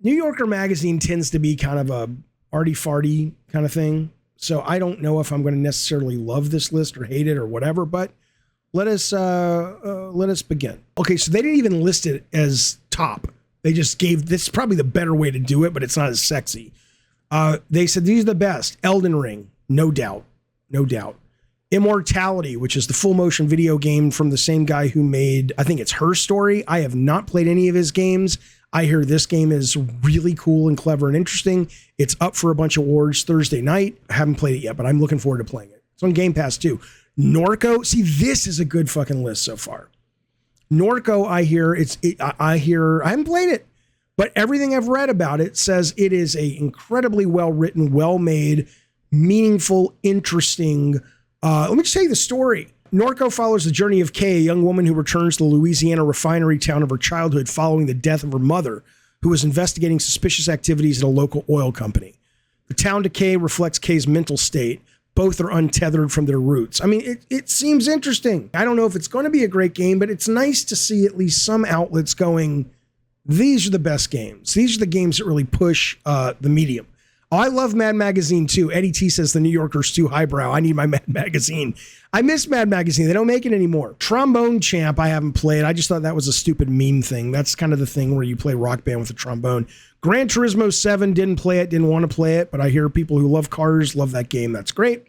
New Yorker magazine tends to be kind of a arty-farty kind of thing. So I don't know if I'm going to necessarily love this list or hate it or whatever, but let us begin. Okay, so they didn't even list it as top. They just gave, this is probably the better way to do it, but it's not as sexy. They said these are the best. Elden Ring, no doubt. Immortality, which is the full motion video game from the same guy who made, I think it's Her Story. I have not played any of his games. I hear this game is really cool and clever and interesting. It's up for a bunch of awards Thursday night. I haven't played it yet, but I'm looking forward to playing it. It's on Game Pass too. Norco, see, this is a good fucking list so far. Norco, I haven't played it, but everything I've read about it says it is a incredibly well written, well made, meaningful, interesting. Let me just tell you the story. Norco follows the journey of Kay, a young woman who returns to the Louisiana refinery town of her childhood following the death of her mother, who was investigating suspicious activities at a local oil company. The town decay reflects Kay's mental state. Both are untethered from their roots. I mean, it seems interesting. I don't know if it's going to be a great game, but it's nice to see at least some outlets going, these are the best games. These are the games that really push the medium. Oh, I love Mad Magazine too. Eddie T says the New Yorker's too highbrow. I need my Mad Magazine. I miss Mad Magazine. They don't make it anymore. Trombone Champ, I haven't played. I just thought that was a stupid meme thing. That's kind of the thing where you play Rock Band with a trombone. Gran Turismo 7, didn't play it, didn't want to play it, but I hear people who love cars love that game. That's great.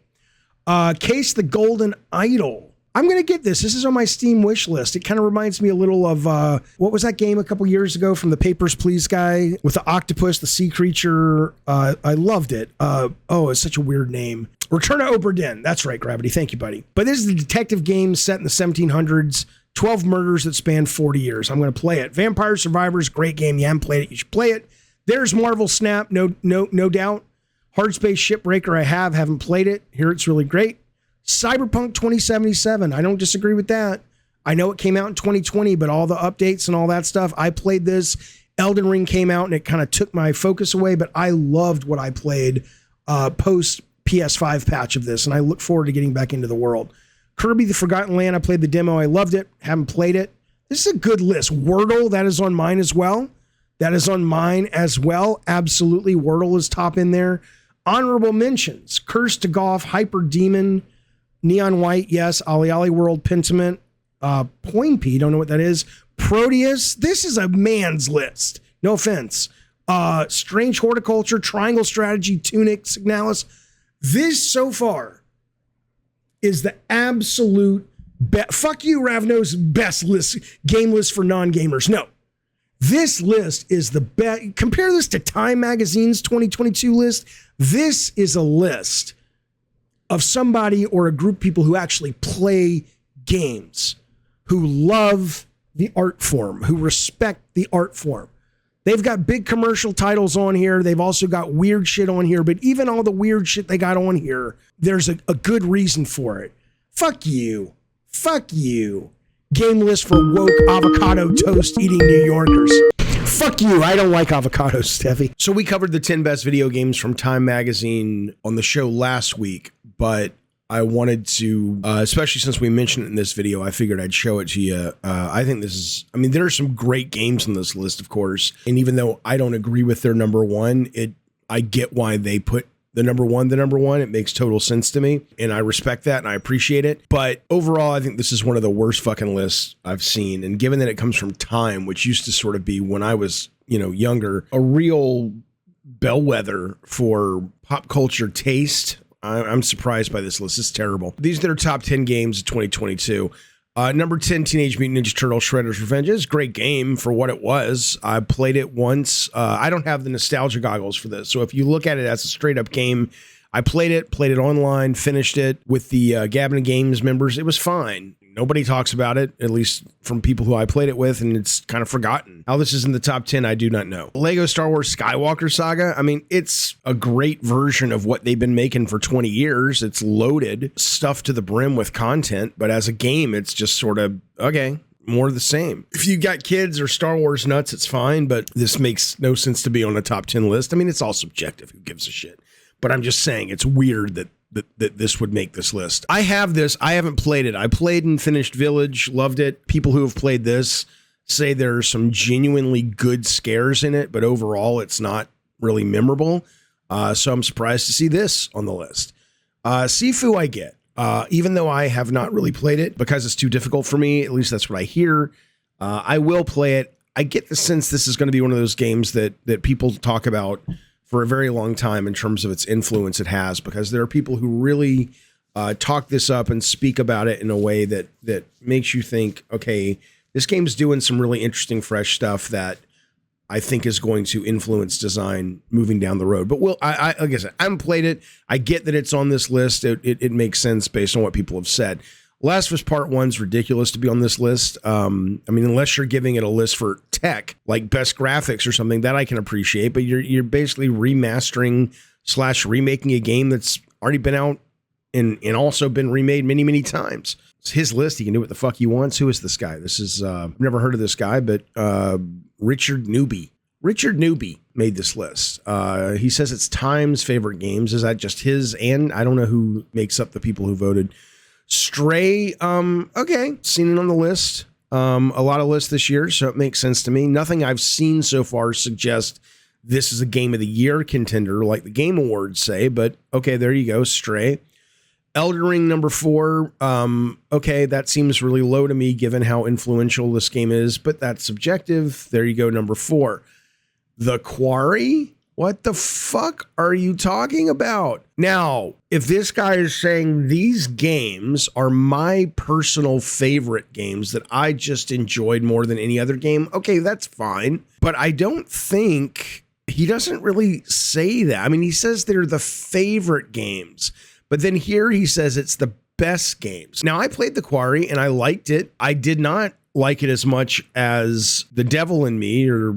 Case the Golden Idol. I'm going to get this. This is on my Steam wish list. It kind of reminds me a little of, what was that game a couple years ago from the Papers, Please guy with the octopus, the sea creature? I loved it. It's such a weird name. Return to Obra Dinn. That's right, Gravity. Thank you, buddy. But this is a detective game set in the 1700s, 12 murders that span 40 years. I'm going to play it. Vampire Survivors, great game. You haven't played it, you should play it. There's Marvel Snap, no doubt. Hardspace Shipbreaker, I haven't played it. Here it's really great. Cyberpunk 2077, I don't disagree with that. I know it came out in 2020, but all the updates and all that stuff, I played this. Elden Ring came out and it kind of took my focus away, but I loved what I played post PS5 patch of this, and I look forward to getting back into the world. Kirby the Forgotten Land, I played the demo, I loved it, haven't played it. This is a good list. Wordle, that is on mine as well. Absolutely, Wordle is top in there. Honorable mentions, Curse to Golf, Hyper Demon, Neon White, yes. Ali World, Pentiment, Poinpy, don't know what that is. Proteus, this is a man's list. No offense. Strange Horticulture, Triangle Strategy, Tunic, Signalis. This so far is the absolute best. Fuck you, Ravno's best list, game list for non-gamers. No. This list is the best. Compare this to Time Magazine's 2022 list. This is a list of somebody or a group of people who actually play games, who love the art form, who respect the art form. They've got big commercial titles on here. They've also got weird shit on here, but even all the weird shit they got on here, there's a good reason for it. Fuck you. Game list for woke avocado toast eating New Yorkers. Fuck you. I don't like avocados, Steffi. So we covered the 10 best video games from Time Magazine on the show last week, but I wanted to, especially since we mentioned it in this video, I figured I'd show it to you. I think there are some great games on this list, of course. And even though I don't agree with their number one, I get why they put the number one. It makes total sense to me. And I respect that and I appreciate it. But overall, I think this is one of the worst fucking lists I've seen. And given that it comes from Time, which used to sort of be when I was, younger, a real bellwether for pop culture taste, I'm surprised by this list. It's terrible. These are their top 10 games of 2022. Number 10, Teenage Mutant Ninja Turtles Shredder's Revenge. It's a great game for what it was. I played it once. I don't have the nostalgia goggles for this. So if you look at it as a straight up game, I played it online, finished it with the Gabon Games members. It was fine. Nobody talks about it, at least from people who I played it with, and it's kind of forgotten. How this is in the top 10, I do not know. Lego Star Wars Skywalker Saga, I mean, it's a great version of what they've been making for 20 years. It's loaded, stuffed to the brim with content, but as a game, it's just sort of, okay, more of the same. If you got kids or Star Wars nuts, it's fine, but this makes no sense to be on a top 10 list. I mean, it's all subjective. Who gives a shit? But I'm just saying, it's weird that this would make this list. I have this. I haven't played it. I played and finished Village, loved it. People who have played this say there's some genuinely good scares in it, but overall it's not really memorable. So I'm surprised to see this on the list. Sifu I get, even though I have not really played it because it's too difficult for me, at least that's what I hear. I will play it. I get the sense this is going to be one of those games that people talk about for a very long time in terms of its influence it has, because there are people who really talk this up and speak about it in a way that makes you think, okay, this game's doing some really interesting, fresh stuff that I think is going to influence design moving down the road. But like I said, I haven't played it. I get that it's on this list. It makes sense based on what people have said. Last of Us Part 1's ridiculous to be on this list. I mean, unless you're giving it a list for tech, like best graphics or something, that I can appreciate. But you're basically remastering / remaking a game that's already been out and also been remade many, many times. It's his list. He can do what the fuck he wants. Who is this guy? This is, I've never heard of this guy, but Richard Newby. Richard Newby made this list. He says it's Time's favorite games. Is that just his? And I don't know who makes up the people who voted. Stray, okay, seen it on the list. A lot of lists this year, so it makes sense to me. Nothing I've seen so far suggests this is a Game of the Year contender like the Game Awards say, but okay, there you go, Stray. Elden Ring number 4, okay, that seems really low to me given how influential this game is, but that's subjective. There you go, number 4. The Quarry? What the fuck are you talking about? Now, if this guy is saying these games are my personal favorite games that I just enjoyed more than any other game, okay, that's fine. But I don't think he doesn't really say that. I mean, he says they're the favorite games, but then here he says it's the best games. Now, I played The Quarry and I liked it. I did not like it as much as The Devil in Me, or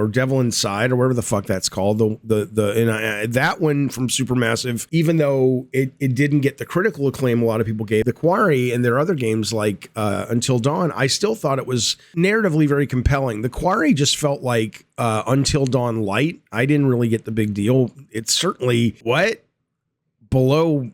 Devil Inside, or whatever the fuck that's called. That one from Supermassive, even though it didn't get the critical acclaim a lot of people gave The Quarry and their other games like Until Dawn, I still thought it was narratively very compelling. The Quarry just felt like Until Dawn light. I didn't really get the big deal. It's certainly below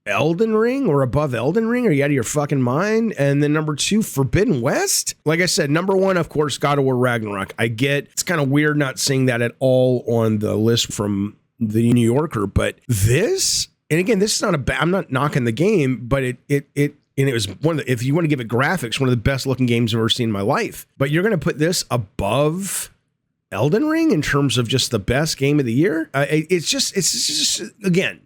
Elden Ring or above Elden Ring? Are you out of your fucking mind? And then number 2, Forbidden West. Like I said, number 1, of course, God of War Ragnarok. I get it's kind of weird not seeing that at all on the list from the New Yorker, but this, and again, this is not I'm not knocking the game, but it was one of the, if you want to give it graphics, one of the best looking games I've ever seen in my life. But you're going to put this above Elden Ring in terms of just the best game of the year? It's just again,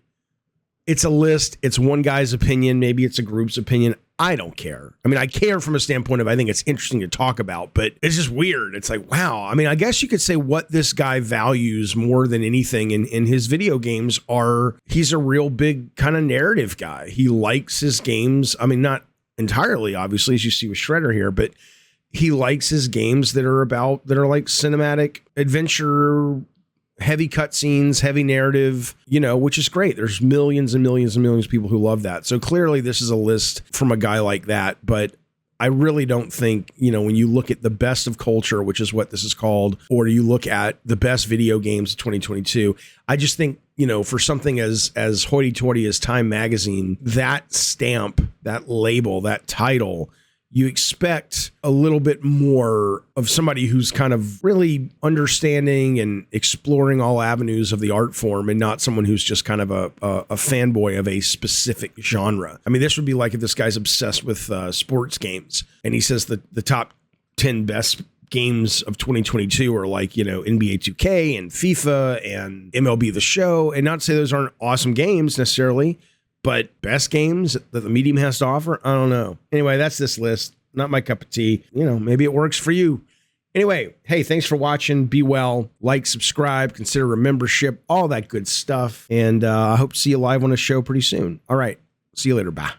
it's a list. It's one guy's opinion. Maybe it's a group's opinion. I don't care. I mean, I care from a standpoint of I think it's interesting to talk about, but it's just weird. It's like, wow. I mean, I guess you could say what this guy values more than anything in his video games are he's a real big kind of narrative guy. He likes his games. I mean, not entirely, obviously, as you see with Shredder here, but he likes his games that are like cinematic adventure, heavy cutscenes, heavy narrative, which is great. There's millions and millions and millions of people who love that. So clearly this is a list from a guy like that. But I really don't think, when you look at the best of culture, which is what this is called, or you look at the best video games of 2022, I just think, for something as hoity-toity as Time Magazine, that stamp, that label, that title, you expect a little bit more of somebody who's kind of really understanding and exploring all avenues of the art form and not someone who's just kind of a fanboy of a specific genre. I mean, this would be like if this guy's obsessed with sports games and he says the top 10 best games of 2022 are like, NBA 2K and FIFA and MLB The Show. And not to say those aren't awesome games necessarily, but best games that the medium has to offer, I don't know. Anyway, that's this list. Not my cup of tea. Maybe it works for you. Anyway, hey, thanks for watching. Be well. Like, subscribe, consider a membership, all that good stuff. And I hope to see you live on a show pretty soon. All right. See you later. Bye.